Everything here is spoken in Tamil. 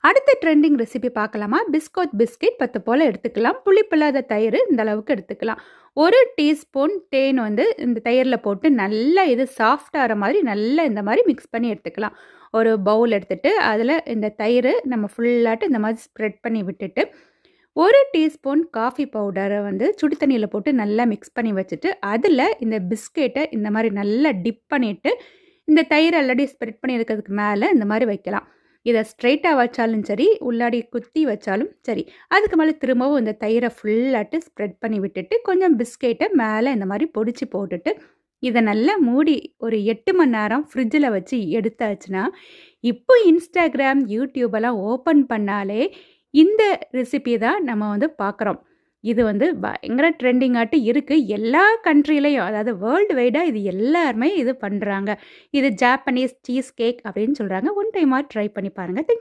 அடுத்த ட்ரெண்டிங் ரெசிபி பார்க்கலாமா? பிஸ்கோத் பிஸ்கட் 10 போல எடுத்துக்கலாம். புளிப்பில்லாத தயிர் இந்த அளவுக்கு எடுத்துக்கலாம். 1 டீஸ்பூன் தேன் வந்து இந்த தயிர்ல போட்டு நல்லா இது சாஃப்ட் ஆற மாதிரி நல்லா இந்த மாரி மிக்ஸ் பண்ணி எடுத்துக்கலாம். ஒரு பவுல் எடுத்துட்டு, அதில இந்த தயிரு நம்ம ஃபுல்லாட்டு இந்த மாதிரி ஸ்ப்ரெட் பண்ணி விட்டுட்டு, 1 டீஸ்பூன் காஃபி பவுடர வந்து சுடு தண்ணீல போட்டு நல்லா மிக்ஸ் பண்ணி வச்சுட்டு, அதில இந்த பிஸ்கட்ட இந்த மாரி நல்லா டிப் பண்ணிட்டு, இந்த தயிர் ஆல்ரெடி ஸ்ப்ரெட் பண்ணி இருக்கிறதுக்கு மேல இந்த மாரி வைக்கலாம். இத ஸ்ட்ரெயிட்டா வச்சாலும் சரி, உள்ளாடி குத்தி வச்சாலும் சரி. அதுக்கு மேல திரும்பவும் இந்த தயிர ஃபுல்லாட்டு ஸ்ப்ரெட் பண்ணி விட்டுட்டு, கொஞ்சம் பிஸ்கெட்ட மேல இந்த மாரி பொடிச்சு போட்டுட்டு, இத நல்லா மூடி ஒரு 8 மணி நேரம் ஃப்ரிட்ஜில வச்சு எடுத்தாச்சுன்னா, இப்போ Instagram, YouTube எல்லாம் ஓப்பன் பண்ணாலே, இந்த ரெசிபி தான் நம்ம வந்து பார்க்குறோம். இது வந்து பயங்கர ட்ரெண்டிங்காட்டு இருக்கு. எல்லா கண்ட்ரிலயும் அதாவது வேர்ல்டு வைடா இது எல்லாருமே இது பண்றாங்க. இது ஜாப்பனீஸ் சீஸ் கேக் அப்படின்னு சொல்றாங்க. ஒன் டைமா ட்ரை பண்ணி பாருங்க. தேங்க்